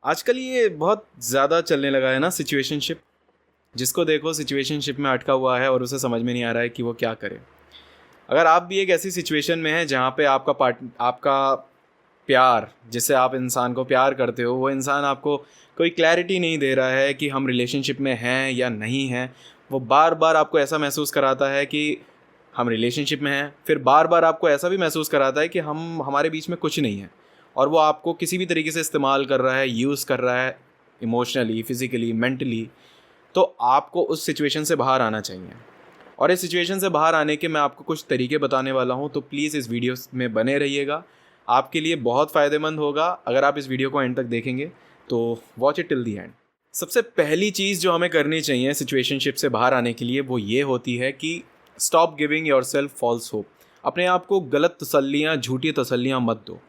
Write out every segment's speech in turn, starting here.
आजकल ये बहुत ज़्यादा चलने लगा है ना सिचुएशनशिप। जिसको देखो सिचुएशनशिप में अटका हुआ है और उसे समझ में नहीं आ रहा है कि वो क्या करे। अगर आप भी एक ऐसी सिचुएशन में हैं जहाँ पे आपका प्यार, जिससे आप इंसान को प्यार करते हो, वो इंसान आपको कोई क्लैरिटी नहीं दे रहा है कि हम रिलेशनशिप में हैं या नहीं हैं। वो बार बार आपको ऐसा महसूस कराता है कि हम रिलेशनशिप में हैं, फिर बार बार आपको ऐसा भी महसूस कराता है कि हमारे बीच में कुछ नहीं है। और वो आपको किसी भी तरीके से इस्तेमाल कर रहा है, यूज़ कर रहा है, इमोशनली, फिज़िकली, मेंटली। तो आपको उस सिचुएशन से बाहर आना चाहिए। और इस सिचुएशन से बाहर आने के मैं आपको कुछ तरीके बताने वाला हूँ, तो प्लीज़ इस वीडियो में बने रहिएगा। आपके लिए बहुत फ़ायदेमंद होगा अगर आप इस वीडियो को एंड तक देखेंगे, तो watch it till the and. सबसे पहली चीज़ जो हमें करनी चाहिए सिचुएशनशिप से बाहर आने के लिए, वो ये होती है कि stop giving yourself false hope. अपने आप को गलत तसल्लियाँ, झूठी तसल्लियाँ मत दो।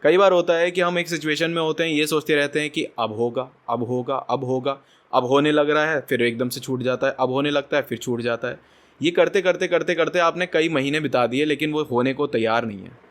कई बार होता है कि हम एक सिचुएशन में होते हैं, ये सोचते रहते हैं कि अब होगा, अब होगा, अब होगा, अब होने लग रहा है, फिर एकदम से छूट जाता है, अब होने लगता है, फिर छूट जाता है। ये करते करते करते करते आपने कई महीने बिता दिए, लेकिन वो होने को तैयार नहीं है।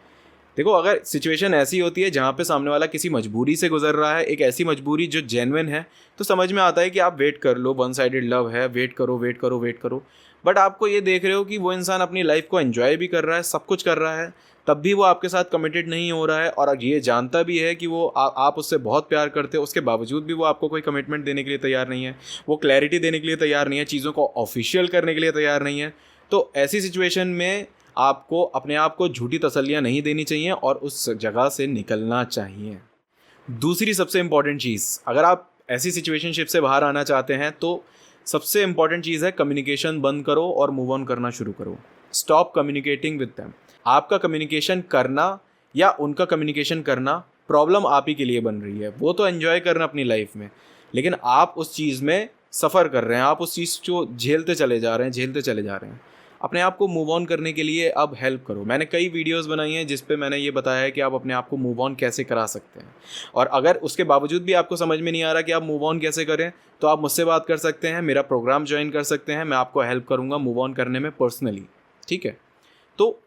देखो, अगर सिचुएशन ऐसी होती है जहाँ पे सामने वाला किसी मजबूरी से गुजर रहा है, एक ऐसी मजबूरी जो जेन्युइन है, तो समझ में आता है कि आप वेट कर लो, वन साइडेड लव है, वेट करो, वेट करो, वेट करो। बट आपको ये देख रहे हो कि वो इंसान अपनी लाइफ को एंजॉय भी कर रहा है, सब कुछ कर रहा है, तब भी वो आपके साथ कमिटेड नहीं हो रहा है, और ये जानता भी है कि वो आप उससे बहुत प्यार करते हो, उसके बावजूद भी वो आपको कोई कमिटमेंट देने के लिए तैयार नहीं है, वो क्लैरिटी देने के लिए तैयार नहीं है, चीज़ों को ऑफिशियल करने के लिए तैयार नहीं है। तो ऐसी सिचुएशन में आपको अपने आप को झूठी तसल्लियाँ नहीं देनी चाहिए और उस जगह से निकलना चाहिए। दूसरी सबसे इम्पॉर्टेंट चीज़, अगर आप ऐसी सिचुएशनशिप से बाहर आना चाहते हैं, तो सबसे इम्पॉर्टेंट चीज़ है कम्युनिकेशन बंद करो और मूव ऑन करना शुरू करो। Stop communicating with them. आपका कम्युनिकेशन करना या उनका कम्युनिकेशन करना प्रॉब्लम आप ही के लिए बन रही है। वो तो एंजॉय करना अपनी लाइफ में, लेकिन आप उस चीज़ में सफ़र कर रहे हैं, आप उस चीज़ को झेलते चले जा रहे हैं, झेलते चले जा रहे हैं। अपने आप को मूव ऑन करने के लिए अब हेल्प करो। मैंने कई वीडियोस बनाई हैं जिस पे मैंने ये बताया है कि आप अपने आप को मूव ऑन कैसे करा सकते हैं। और अगर उसके बावजूद भी आपको समझ में नहीं आ रहा कि आप मूव ऑन कैसे करें, तो आप मुझसे बात कर सकते हैं, मेरा प्रोग्राम ज्वाइन कर सकते हैं। मैं आपको हेल्प करूँगा मूव ऑन करने में पर्सनली। ठीक है, तो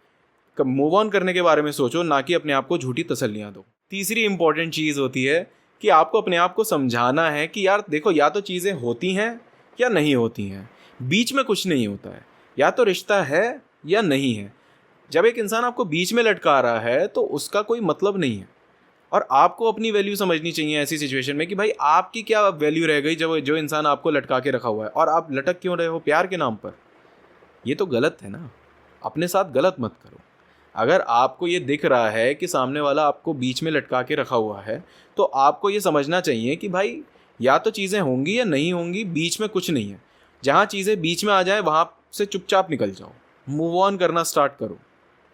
मूव ऑन करने के बारे में सोचो, ना कि अपने आप को झूठी तसल्लियाँ दो। तीसरी इंपॉर्टेंट चीज़ होती है कि आपको अपने आप को समझाना है कि यार देखो, या तो चीज़ें होती हैं या नहीं होती हैं, बीच में कुछ नहीं होता है। या तो रिश्ता है या नहीं है। जब एक इंसान आपको बीच में लटका रहा है, तो उसका कोई मतलब नहीं है। और आपको अपनी वैल्यू समझनी चाहिए ऐसी सिचुएशन में कि भाई आपकी क्या वैल्यू रह गई जब जो इंसान आपको लटका के रखा हुआ है, और आप लटक क्यों रहे हो प्यार के नाम पर। ये तो गलत है ना। अपने साथ गलत मत करो। अगर आपको ये दिख रहा है कि सामने वाला आपको बीच में लटका के रखा हुआ है, तो आपको ये समझना चाहिए कि भाई या तो चीज़ें होंगी या नहीं होंगी, बीच में कुछ नहीं है। जहाँ चीज़ें बीच में आ जाए वहाँ से चुपचाप निकल जाओ, मूव ऑन करना स्टार्ट करो।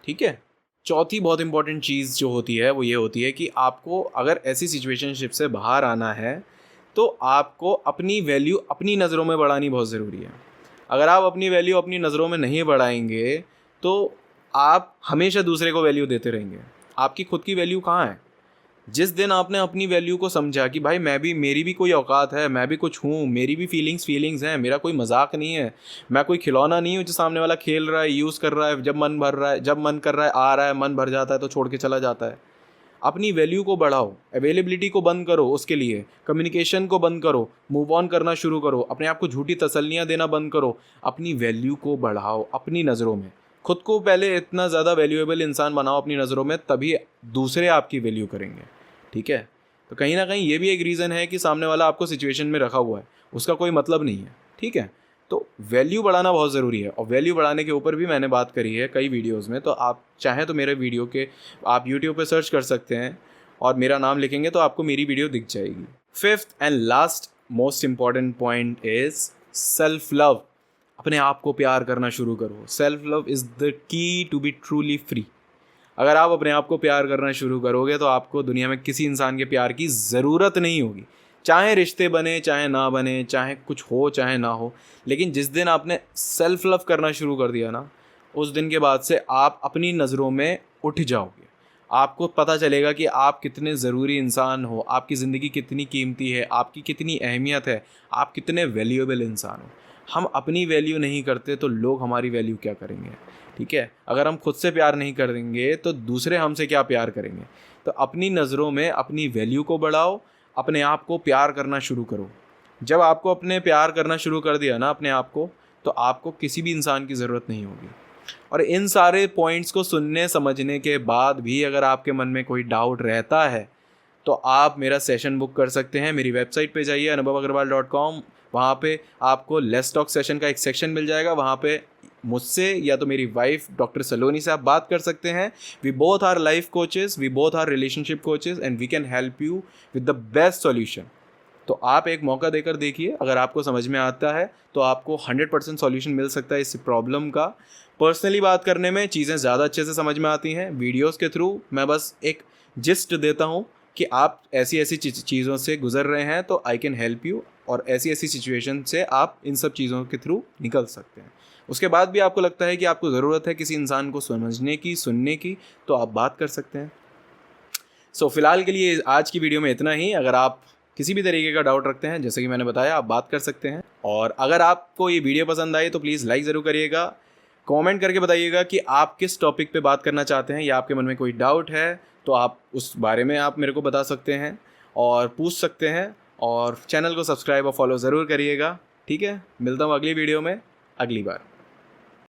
ठीक है। चौथी बहुत इंपॉर्टेंट चीज़ जो होती है वो ये होती है कि आपको अगर ऐसी सिचुएशनशिप से बाहर आना है, तो आपको अपनी वैल्यू अपनी नज़रों में बढ़ानी बहुत ज़रूरी है। अगर आप अपनी वैल्यू अपनी नज़रों में नहीं बढ़ाएंगे, तो आप हमेशा दूसरे को वैल्यू देते रहेंगे। आपकी खुद की वैल्यू कहाँ है? जिस दिन आपने अपनी वैल्यू को समझा कि भाई मेरी भी कोई औकात है, मैं भी कुछ हूँ, मेरी भी फीलिंग्स हैं, मेरा कोई मजाक नहीं है, मैं कोई खिलौना नहीं हूँ जो सामने वाला खेल रहा है, यूज़ कर रहा है, जब मन भर रहा है, जब मन कर रहा है आ रहा है, मन भर जाता है तो छोड़ के चला जाता है। अपनी वैल्यू को बढ़ाओ, अवेलेबिलिटी को बंद करो, उसके लिए कम्युनिकेशन को बंद करो, मूव ऑन करना शुरू करो, अपने आप को झूठी तसल्लियाँ देना बंद करो, अपनी वैल्यू को बढ़ाओ अपनी नज़रों में। खुद को पहले इतना ज़्यादा वैल्यूएबल इंसान बनाओ अपनी नज़रों में, तभी दूसरे आपकी वैल्यू करेंगे। ठीक है। तो कहीं ना कहीं ये भी एक रीज़न है कि सामने वाला आपको सिचुएशन में रखा हुआ है, उसका कोई मतलब नहीं है। ठीक है। तो वैल्यू बढ़ाना बहुत ज़रूरी है, और वैल्यू बढ़ाने के ऊपर भी मैंने बात करी है कई वीडियोज़ में। तो आप चाहें तो मेरे वीडियो के आप यूट्यूब पे सर्च कर सकते हैं, और मेरा नाम लिखेंगे तो आपको मेरी वीडियो दिख जाएगी। Fifth and last most important point is self love. अपने आप को प्यार करना शुरू करो। Self love is the key to be truly free. अगर आप अपने आप को प्यार करना शुरू करोगे, तो आपको दुनिया में किसी इंसान के प्यार की ज़रूरत नहीं होगी। चाहे रिश्ते बने, चाहे ना बने, चाहे कुछ हो, चाहे ना हो। लेकिन जिस दिन आपने सेल्फ लव करना शुरू कर दिया ना, उस दिन के बाद से आप अपनी नज़रों में उठ जाओगे। आपको पता चलेगा कि आप कितने ज़रूरी इंसान हो, आपकी ज़िंदगी कितनी कीमती है, आपकी कितनी अहमियत है, आप कितने वैल्यूएबल इंसान हो। हम अपनी वैल्यू नहीं करते तो लोग हमारी वैल्यू क्या करेंगे। ठीक है। अगर हम खुद से प्यार नहीं करेंगे तो दूसरे हमसे क्या प्यार करेंगे। तो अपनी नज़रों में अपनी वैल्यू को बढ़ाओ, अपने आप को प्यार करना शुरू करो। जब आपको अपने प्यार करना शुरू कर दिया ना अपने आप को, तो आपको किसी भी इंसान की ज़रूरत नहीं होगी। और इन सारे पॉइंट्स को सुनने समझने के बाद भी अगर आपके मन में कोई डाउट रहता है तो आप मेरा सेशन बुक कर सकते हैं। मेरी वेबसाइट पे जाइए anubhavagarwal.com, वहाँ पे आपको लेट्स टॉक सेशन का एक सेक्शन मिल जाएगा। वहाँ पे मुझसे या तो मेरी वाइफ डॉक्टर सलोनी से आप बात कर सकते हैं। We both are life coaches, we both are relationship coaches and we can help you with the best solution. तो आप एक मौका देकर देखिए, अगर आपको समझ में आता है तो आपको 100% सॉल्यूशन मिल सकता है इस प्रॉब्लम का। पर्सनली बात करने में चीज़ें ज़्यादा अच्छे से समझ में आती हैं। वीडियोस के थ्रू मैं बस एक जिस्ट देता हूँ कि आप ऐसी ऐसी चीज़ों से गुजर रहे हैं तो आई कैन हेल्प यू, और ऐसी ऐसी सिचुएशन से आप इन सब चीज़ों के थ्रू निकल सकते हैं। उसके बाद भी आपको लगता है कि आपको ज़रूरत है किसी इंसान को समझने की, सुनने की, तो आप बात कर सकते हैं। सो फिलहाल के लिए आज की वीडियो में इतना ही। अगर आप किसी भी तरीके का डाउट रखते हैं, जैसे कि मैंने बताया, आप बात कर सकते हैं। और अगर आपको ये वीडियो पसंद आई तो प्लीज़ लाइक ज़रूर करिएगा, कमेंट करके बताइएगा कि आप किस टॉपिक पे बात करना चाहते हैं, या आपके मन में कोई डाउट है तो आप उस बारे में आप मेरे को बता सकते हैं और पूछ सकते हैं। और चैनल को सब्सक्राइब और फॉलो ज़रूर करिएगा। ठीक है, मिलता हूँ अगली वीडियो में अगली बार।